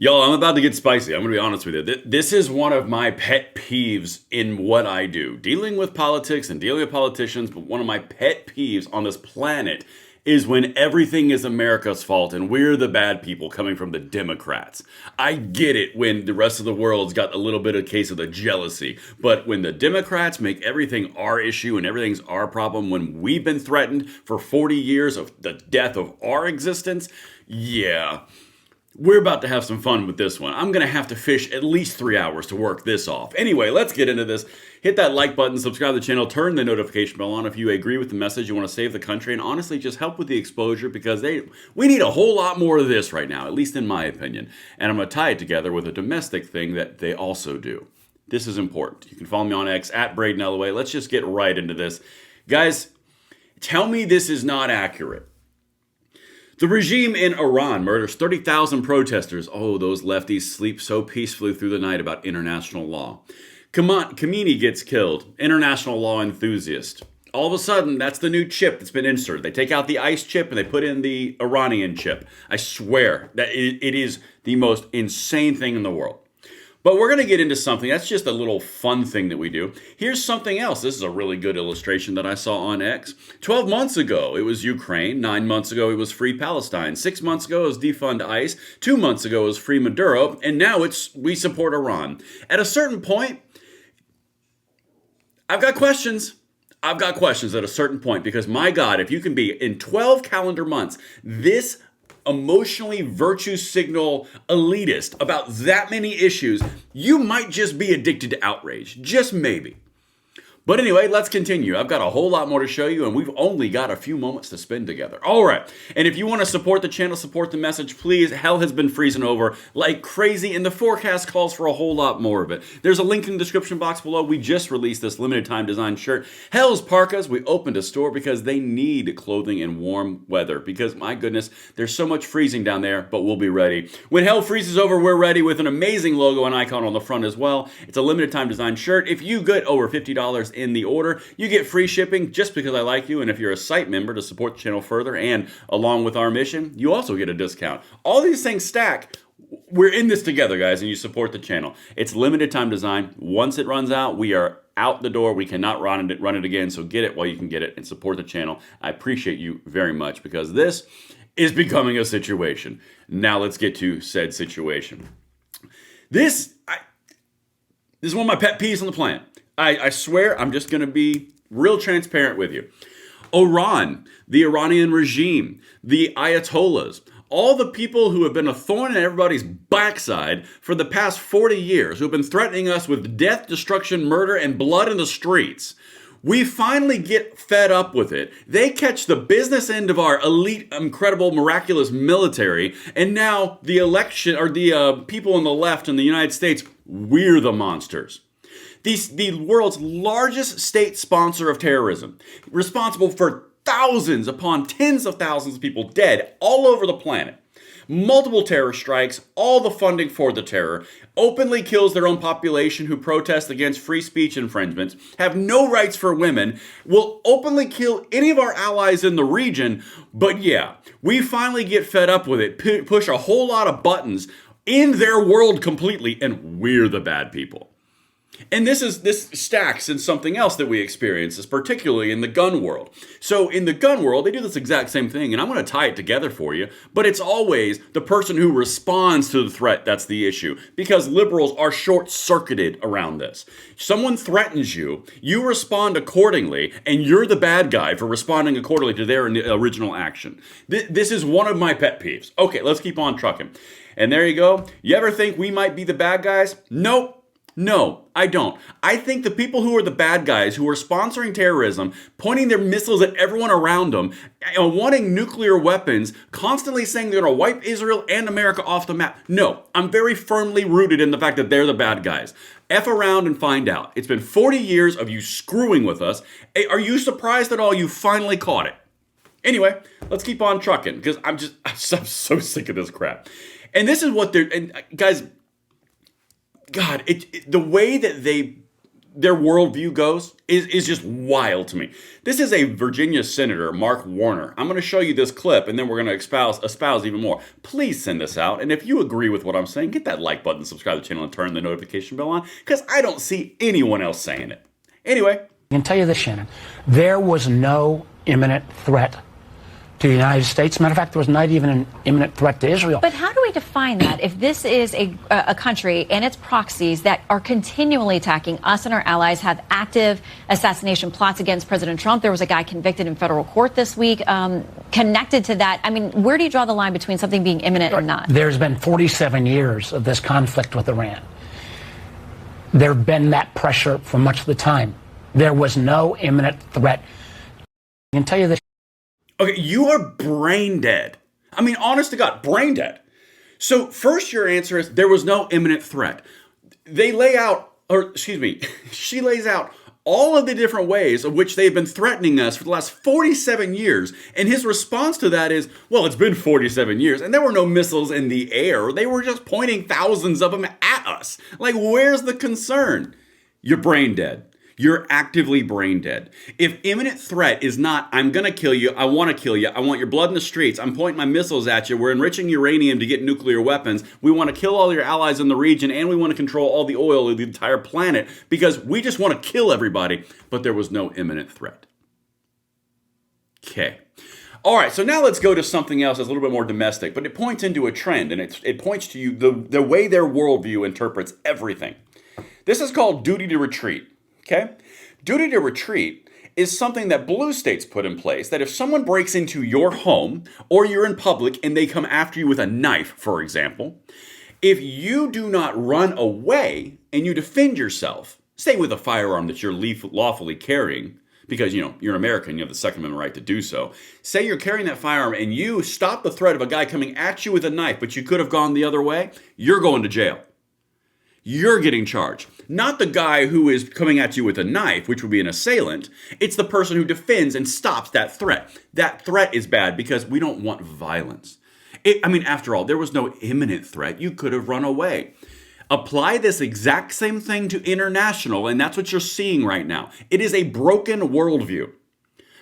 Y'all, I'm about to get spicy. I'm going to be honest with you. This is one of my pet peeves in what I do. Dealing with politics and dealing with politicians, but one of my pet peeves on this planet is when everything is America's fault and we're the bad people coming from the Democrats. I get it when the rest of the world's got a little bit of case of the jealousy, but when the Democrats make everything our issue and everything's our problem, when we've been threatened for 40 years of the death of our existence, yeah. We're about to have some fun with this one. I'm going to have to fish at least 3 hours to work this off. Anyway, let's get into this. Hit that like button, subscribe to the channel, turn the notification bell on if you agree with the message, you want to save the country, and honestly just help with the exposure because we need a whole lot more of this right now, at least in my opinion. And I'm going to tie it together with a domestic thing that they also do. This is important. You can follow me on X at Braden LOA. Let's just get right into this. Guys, tell me this is not accurate. The regime in Iran murders 30,000 protesters. Oh, those lefties sleep so peacefully through the night about international law. Khamenei gets killed. International law enthusiast. All of a sudden, that's the new chip that's been inserted. They take out the ICE chip and they put in the Iranian chip. I swear that it is the most insane thing in the world. But we're going to get into something. That's just a little fun thing that we do. Here's something else. This is a really good illustration that I saw on X. 12 months ago, it was Ukraine. 9 months ago, it was Free Palestine. 6 months ago, it was Defund ICE. 2 months ago, it was Free Maduro. And now it's we support Iran. At a certain point, I've got questions. I've got questions at a certain point because, my God, if you can be in 12 calendar months, this emotionally virtue signal elitist about that many issues, you might just be addicted to outrage. Just maybe. But anyway, let's continue. I've got a whole lot more to show you, and we've only got a few moments to spend together. All right. And if you want to support the channel, support the message, please. Hell has been freezing over like crazy, and the forecast calls for a whole lot more of it. There's a link in the description box below. We just released this limited time design shirt. Hell's Parkas, we opened a store because they need clothing in warm weather. Because, my goodness, there's so much freezing down there, but we'll be ready. When hell freezes over, we're ready with an amazing logo and icon on the front as well. It's a limited time design shirt. If you get over $50 in the order, you get free shipping just because I like you, and if you're a site member to support the channel further and along with our mission, you also get a discount. All these things stack. We're in this together, guys, and you support the channel. It's limited time design. Once it runs out, we are out the door. We cannot run it again, so get it while you can get it and support the channel. I appreciate you very much because this is becoming a situation. Now let's get to said situation. This is one of my pet peeves on the planet. I swear I'm just going to be real transparent with you. Iran, the Iranian regime, the Ayatollahs, all the people who have been a thorn in everybody's backside for the past 40 years, who have been threatening us with death, destruction, murder, and blood in the streets. We finally get fed up with it. They catch the business end of our elite, incredible, miraculous military, and now the election, or the people on the left in the United States, we're the monsters. The world's largest state sponsor of terrorism, responsible for thousands upon tens of thousands of people dead all over the planet. Multiple terror strikes, all the funding for the terror, openly kills their own population who protest against free speech infringements, have no rights for women, will openly kill any of our allies in the region. But yeah, we finally get fed up with it, push a whole lot of buttons in their world completely, and we're the bad people. And this stacks in something else that we experience, particularly in the gun world. So in the gun world, they do this exact same thing, and I'm going to tie it together for you, but it's always the person who responds to the threat that's the issue, because liberals are short-circuited around this. Someone threatens you, you respond accordingly, and you're the bad guy for responding accordingly to their original action. This is one of my pet peeves. Okay, let's keep on trucking. And there you go. You ever think we might be the bad guys? Nope. No, I don't. I think the people who are the bad guys, who are sponsoring terrorism, pointing their missiles at everyone around them, wanting nuclear weapons, constantly saying they're going to wipe Israel and America off the map. No, I'm very firmly rooted in the fact that they're the bad guys. F around and find out. It's been 40 years of you screwing with us. Are you surprised at all you finally caught it? Anyway, let's keep on trucking because I'm so sick of this crap. And this is what they're, and guys, God, the way that their worldview goes is just wild to me. This is a Virginia Senator, Mark Warner. I'm going to show you this clip, and then we're going to espouse even more. Please send this out, and if you agree with what I'm saying, hit that like button, subscribe to the channel, and turn the notification bell on, because I don't see anyone else saying it. Anyway. I can tell you this, Shannon. There was no imminent threat to the United States. Matter of fact, there was not even an imminent threat to Israel. But how do we define that if this is a country and its proxies that are continually attacking us and our allies, have active assassination plots against President Trump? There was a guy convicted in federal court this week connected to that. I mean, where do you draw the line between something being imminent or not? There's been 47 years of this conflict with Iran. There have been that pressure for much of the time. There was no imminent threat. I can tell you this. Okay, you are brain dead. I mean, honest to God, brain dead. So first your answer is there was no imminent threat. They lay out, or excuse me, she lays out all of the different ways of which they've been threatening us for the last 47 years. And his response to that is, well, it's been 47 years and there were no missiles in the air. They were just pointing thousands of them at us. Like, where's the concern? You're brain dead. You're actively brain dead. If imminent threat is not, I'm going to kill you, I want to kill you, I want your blood in the streets, I'm pointing my missiles at you, we're enriching uranium to get nuclear weapons, we want to kill all your allies in the region, and we want to control all the oil of the entire planet because we just want to kill everybody, but there was no imminent threat. Okay. All right, so now let's go to something else that's a little bit more domestic, but it points into a trend, and it points to you the way their worldview interprets everything. This is called duty to retreat. Okay? Duty to retreat is something that blue states put in place, that if someone breaks into your home or you're in public and they come after you with a knife, for example, if you do not run away and you defend yourself, say with a firearm that you're lawfully carrying, because, you're American, you have the Second Amendment right to do so. Say you're carrying that firearm and you stop the threat of a guy coming at you with a knife, but you could have gone the other way, you're going to jail. You're getting charged. Not the guy who is coming at you with a knife, which would be an assailant. It's the person who defends and stops that threat. That threat is bad because we don't want violence. After all, there was no imminent threat. You could have run away. Apply this exact same thing to international, and that's what you're seeing right now. It is a broken worldview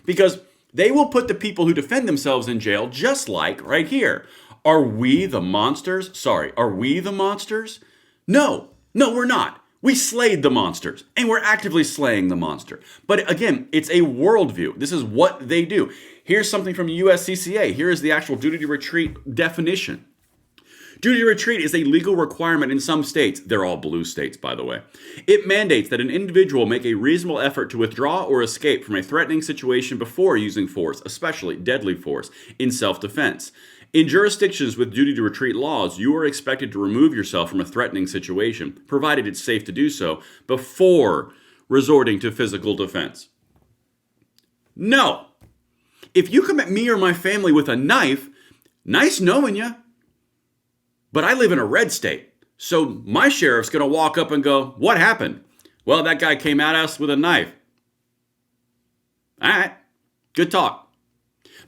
because they will put the people who defend themselves in jail, just like right here. Are we the monsters? Sorry, are we the monsters? No, we're not. We slayed the monsters, and we're actively slaying the monster. But again, it's a worldview. This is what they do. Here's something from USCCA. Here is the actual duty to retreat definition. Duty to retreat is a legal requirement in some states. They're all blue states, by the way. It mandates that an individual make a reasonable effort to withdraw or escape from a threatening situation before using force, especially deadly force, in self-defense. In jurisdictions with duty to retreat laws, you are expected to remove yourself from a threatening situation, provided it's safe to do so, before resorting to physical defense. No. If you come at me or my family with a knife, nice knowing you. But I live in a red state, so my sheriff's going to walk up and go, what happened? Well, that guy came at us with a knife. All right, good talk.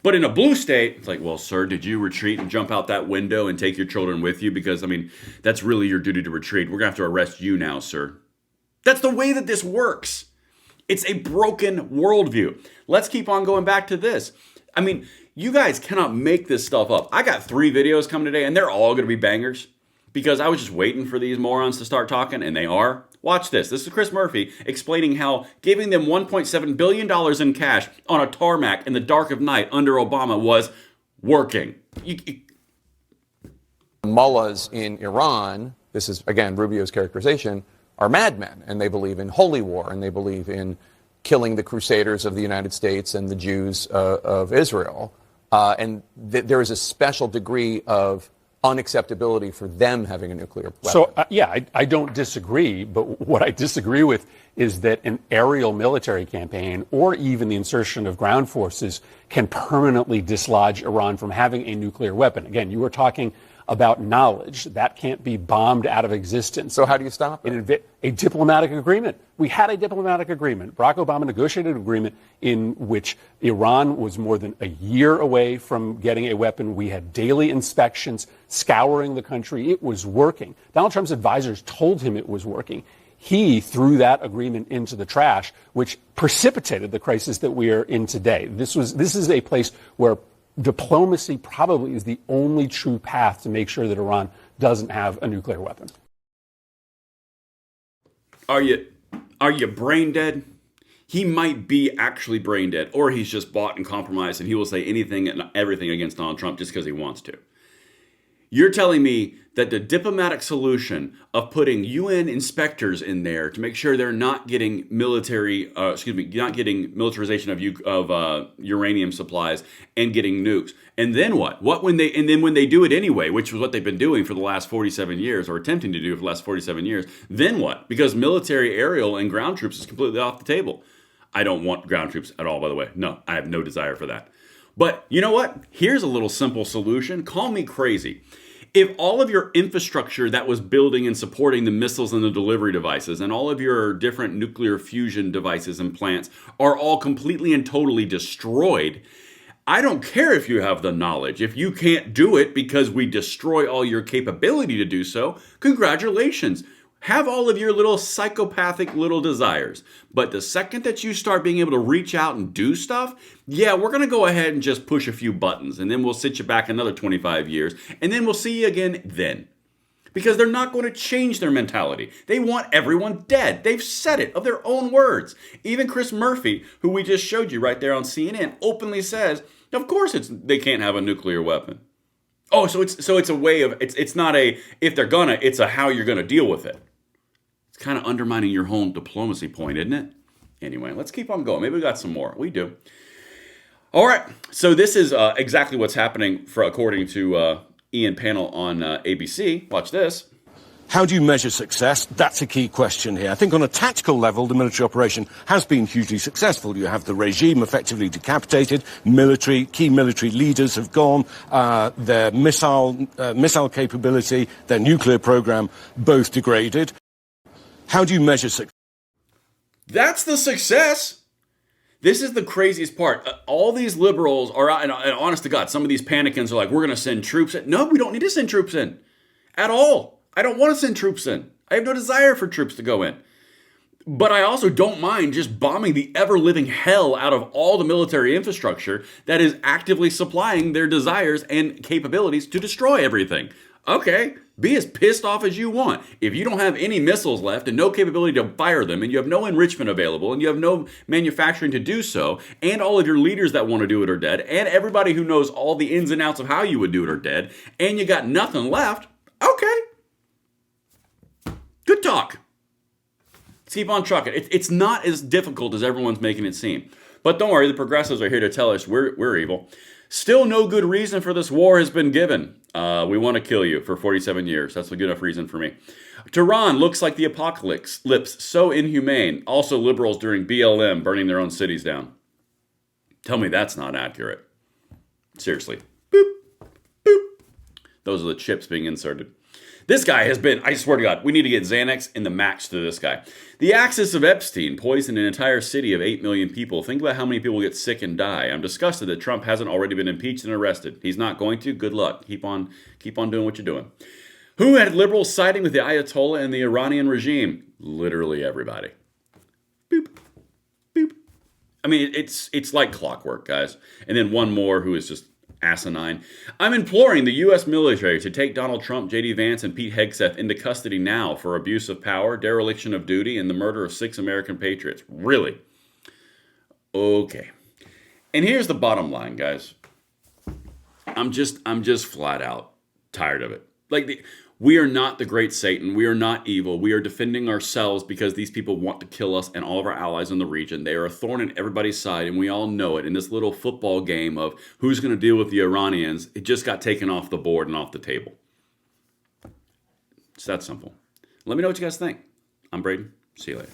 But in a blue state, it's like, well, sir, did you retreat and jump out that window and take your children with you? Because, that's really your duty to retreat. We're going to have to arrest you now, sir. That's the way that this works. It's a broken worldview. Let's keep on going back to this. You guys cannot make this stuff up. I got 3 videos coming today, and they're all going to be bangers because I was just waiting for these morons to start talking, and they are. Watch this. This is Chris Murphy explaining how giving them $1.7 billion in cash on a tarmac in the dark of night under Obama was working. Mullahs in Iran, this is, again, Rubio's characterization, are madmen, and they believe in holy war, and they believe in killing the crusaders of the United States and the Jews of Israel. There is a special degree of unacceptability for them having a nuclear weapon. So, I don't disagree, but what I disagree with is that an aerial military campaign or even the insertion of ground forces can permanently dislodge Iran from having a nuclear weapon. Again, you were talking about knowledge. That can't be bombed out of existence. So how do you stop it? A diplomatic agreement. We had a diplomatic agreement. Barack Obama negotiated an agreement in which Iran was more than a year away from getting a weapon. We had daily inspections, scouring the country. It was working. Donald Trump's advisors told him it was working. he threw that agreement into the trash, which precipitated the crisis that we are in today. This is a place where diplomacy probably is the only true path to make sure that Iran doesn't have a nuclear weapon. Are you brain dead? He might be actually brain dead, or he's just bought and compromised, and he will say anything and everything against Donald Trump just because he wants to. You're telling me that the diplomatic solution of putting UN inspectors in there to make sure they're not getting not getting militarization of uranium supplies and getting nukes, and then what? When they do it anyway, which was what they've been doing for the last 47 years, or attempting to do for the last 47 years, then what? Because military, aerial, and ground troops is completely off the table. I don't want ground troops at all, by the way. No, I have no desire for that. But you know what? Here's a little simple solution. Call me crazy. If all of your infrastructure that was building and supporting the missiles and the delivery devices and all of your different nuclear fusion devices and plants are all completely and totally destroyed, I don't care if you have the knowledge. If you can't do it because we destroy all your capability to do so, congratulations. Have all of your little psychopathic little desires. But the second that you start being able to reach out and do stuff, yeah, we're going to go ahead and just push a few buttons. And then we'll sit you back another 25 years. And then we'll see you again then. Because they're not going to change their mentality. They want everyone dead. They've said it of their own words. Even Chris Murphy, who we just showed you right there on CNN, openly says, of course they can't have a nuclear weapon. Oh, so it's a way of, it's not a, if they're gonna, it's a how you're gonna deal with it. It's kind of undermining your whole diplomacy point, isn't it? Anyway, let's keep on going. Maybe we got some more. We do. All right. So this is exactly what's happening according to Ian Panel on ABC. Watch this. How do you measure success? That's a key question here. I think on a tactical level, the military operation has been hugely successful. You have the regime effectively decapitated. Key military leaders have gone. Their missile capability, their nuclear program, both degraded. How do you measure success? That's the success. This is the craziest part. All these liberals are out, and honest to God, some of these panicans are like, we're going to send troops in. No, we don't need to send troops in at all. I don't want to send troops in. I have no desire for troops to go in. But I also don't mind just bombing the ever-living hell out of all the military infrastructure that is actively supplying their desires and capabilities to destroy everything. Okay, be as pissed off as you want. If you don't have any missiles left and no capability to fire them, and you have no enrichment available, and you have no manufacturing to do so, and all of your leaders that want to do it are dead, and everybody who knows all the ins and outs of how you would do it are dead, and you got nothing left, okay. Good talk. Let's keep on trucking. It's not as difficult as everyone's making it seem. But don't worry, the progressives are here to tell us we're evil. Still no good reason for this war has been given. We want to kill you for 47 years. That's a good enough reason for me. Tehran looks like the apocalypse. So inhumane. Also liberals during BLM burning their own cities down. Tell me that's not accurate. Seriously. Boop. Boop. Those are the chips being inserted. This guy has been, I swear to God, we need to get Xanax in the max to this guy. The axis of Epstein poisoned an entire city of 8 million people. Think about how many people get sick and die. I'm disgusted that Trump hasn't already been impeached and arrested. He's not going to. Good luck. Keep on doing what you're doing. Who had liberals siding with the Ayatollah and the Iranian regime? Literally everybody. Boop. Boop. I mean, it's like clockwork, guys. And then one more who is just asinine. I'm imploring the U.S. military to take Donald Trump, J.D. Vance, and Pete Hegseth into custody now for abuse of power, dereliction of duty, and the murder of 6 American patriots. Really? Okay. And here's the bottom line, guys. I'm just flat out tired of it. We are not the great Satan. We are not evil. We are defending ourselves because these people want to kill us and all of our allies in the region. They are a thorn in everybody's side, and we all know it. In this little football game of who's going to deal with the Iranians, it just got taken off the board and off the table. It's that simple. Let me know what you guys think. I'm Braden. See you later.